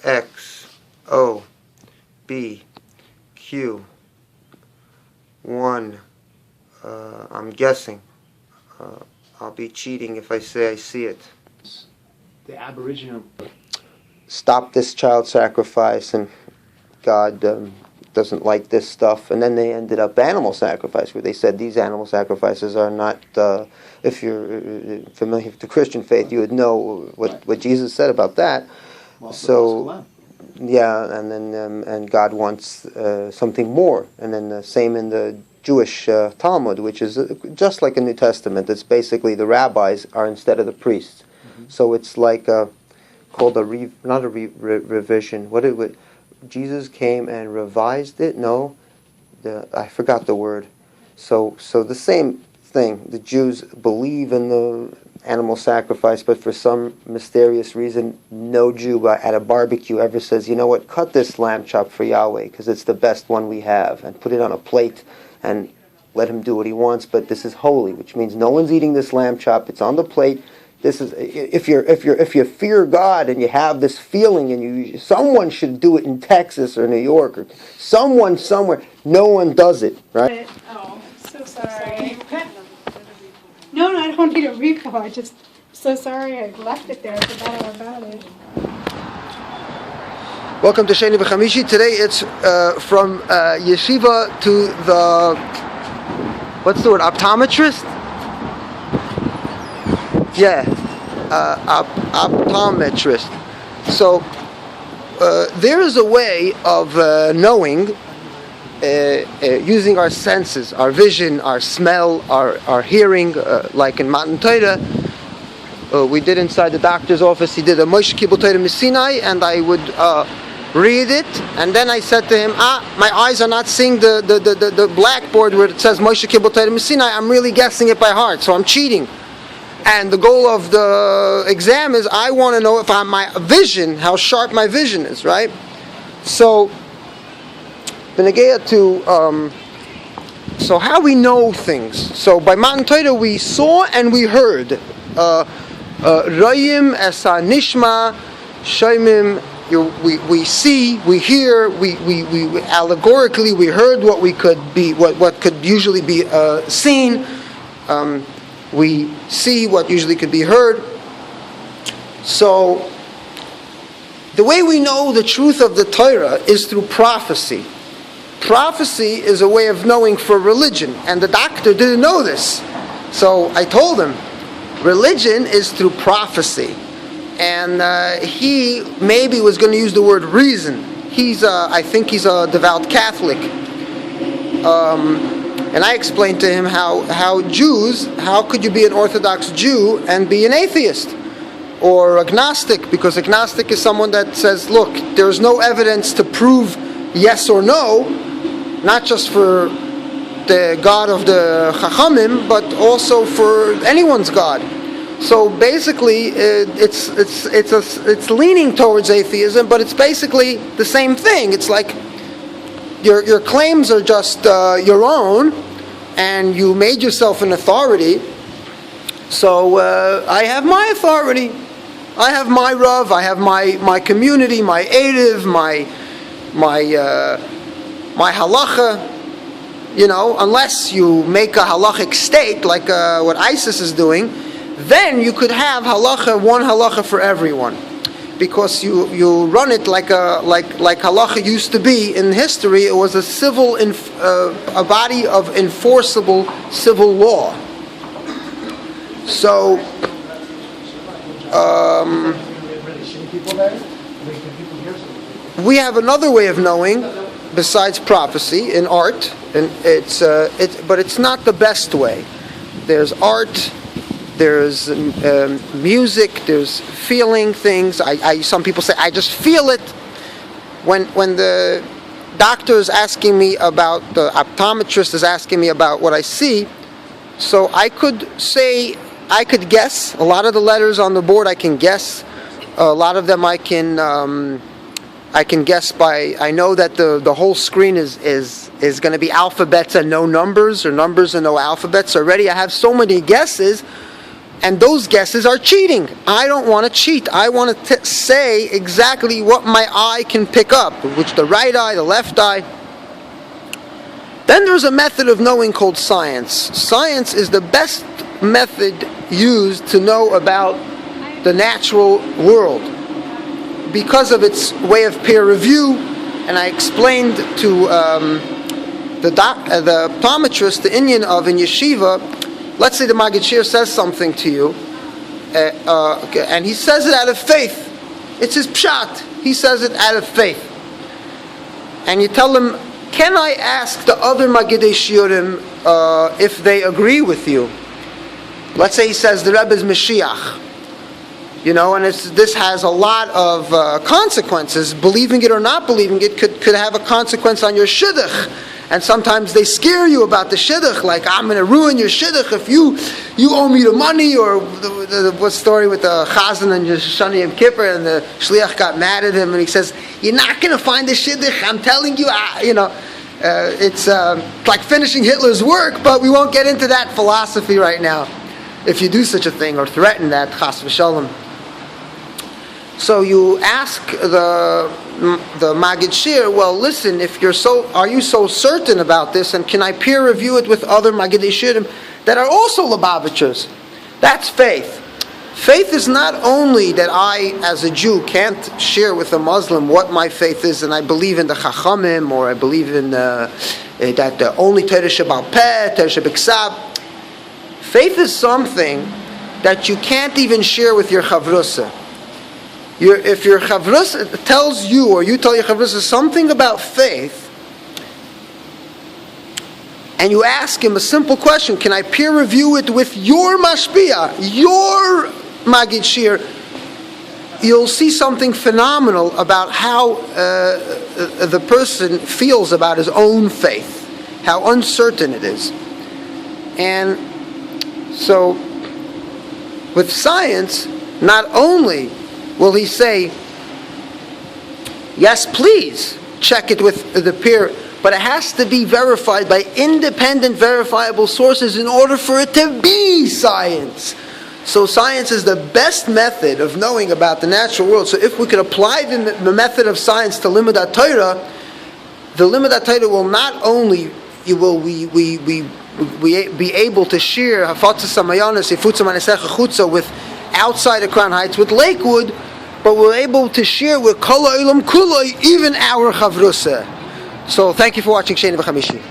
X, O, B, Q, 1, I'm guessing. I'll be cheating if I say I see it. The Aboriginal. Stop this child sacrifice, and God doesn't like this stuff. And then they ended up animal sacrifice, where they said these animal sacrifices are not, if you're familiar with the Christian faith, you would know what Jesus said about that. Well, so, yeah, and then and God wants something more. And then the same in the Jewish Talmud, which is just like a New Testament. It's basically the rabbis are instead of the priests. Mm-hmm. So it's like called not a revision. What it would Jesus came and revised it? No, I forgot the word. So the same thing. The Jews believe in the animal sacrifice, but for some mysterious reason, no Jew at a barbecue ever says, you know what, cut this lamb chop for Yahweh because it's the best one we have, and put it on a plate and let him do what he wants. But this is holy, which means no one's eating this lamb chop. It's on the plate. This is if you fear God and you have this feeling, and someone should do it in Texas or New York or someone somewhere. No one does it, right? Oh, so sorry. No, I don't need a repo. I just so sorry I left it there. I forgot all about it. Welcome to Sheni B'Chamishi. Today it's from yeshiva to the what's the word? Optometrist. Yeah, optometrist. So there is a way of knowing using our senses, our vision, our smell, our hearing, like in Matan Torah. We did inside the doctor's office. He did a Moshe Kibbutz Torah Sinai, and I would read it, and then I said to him, my eyes are not seeing the blackboard where it says Moshe Kibbutz Torah Sinai. I'm really guessing it by heart, so I'm cheating. And the goal of the exam is I want to know if my vision, how sharp my vision is, right? So, Benegea to so how we know things. So by Matan Torah we saw and we heard. Rayim esa nishma shaymim. We see, we hear, we allegorically we heard what we could be, what could usually be seen. We see what usually could be heard. So the way we know the truth of the Torah is through prophecy. Prophecy is a way of knowing for religion, and the doctor didn't know this. So I told him, religion is through prophecy. And he maybe was going to use the word reason. I think he's a devout Catholic. And I explained to him how Jews, how could you be an Orthodox Jew and be an atheist? Or agnostic, because agnostic is someone that says, look, there's no evidence to prove yes or no, not just for the God of the Chachamim, but also for anyone's God. So basically, it's leaning towards atheism, but it's basically the same thing. It's like your claims are just your own, and you made yourself an authority. So I have my authority. I have my Rav. I have my community, my Eidiv, my Halakha. You know, unless you make a halachic state like what ISIS is doing, then you could have one halacha for everyone, because you run it like halacha used to be in history. It was a a body of enforceable civil law. So we have another way of knowing besides prophecy in art, and but it's not the best way. There's art. There's music. There's feeling things. Some people say I just feel it. When the doctor is asking me about, the optometrist is asking me about what I see, so I could guess a lot of the letters on the board. I can guess a lot of them. I can guess by. I know that the whole screen is going to be alphabets and no numbers, or numbers and no alphabets already. I have so many guesses. And those guesses are cheating. I don't want to cheat. I want to say exactly what my eye can pick up, which the right eye, the left eye. Then there's a method of knowing called science. Science is the best method used to know about the natural world because of its way of peer review. And I explained to the optometrist the inyan of in yeshiva. Let's say the Maggid Shir says something to you, and he says it out of faith. It's his pshat. He says it out of faith. And you tell him, can I ask the other Maggidei Shiurim if they agree with you? Let's say he says the Rebbe is Mashiach. And this has a lot of consequences. Believing it or not believing it could have a consequence on your shidduch. And sometimes they scare you about the shidduch, like, I'm going to ruin your shidduch if you owe me the money, or what story with the chazan and Shani Yom Kippur, and the shliach got mad at him, and he says, you're not going to find the shidduch, I'm telling you, it's like finishing Hitler's work, but we won't get into that philosophy right now, if you do such a thing, or threaten that, chas v'shalom. So you ask the Maggid Shir, well, listen, are you so certain about this, and can I peer review it with other Maggidei Shiurim that are also Lubavitchers? That's faith. Faith is not only that I, as a Jew, can't share with a Muslim what my faith is, and I believe in the Chachamim, or I believe in that the only Torah Shebal Peh, Torah Shebiksav. Faith is something that you can't even share with your Chavrusa. If your Chavrusa tells you, or you tell your Chavrusa something about faith, and you ask him a simple question, can I peer review it with your mashpia, your Maggid Shir, you'll see something phenomenal about how the person feels about his own faith, how uncertain it is. And so, with science, not only will he say, yes, please, check it with the peer, but it has to be verified by independent, verifiable sources in order for it to be science. So science is the best method of knowing about the natural world. So if we could apply the method of science to Limud HaTorah, the Limud HaTorah will not only be able to share Hafatzas Hamayanos, Yefutza Manesecha Chutza with outside of Crown Heights, with Lakewood, but we're able to share with Kol Ha'olam Kuloi, even our Chavrusa. So thank you for watching Sheni V'Chamishi.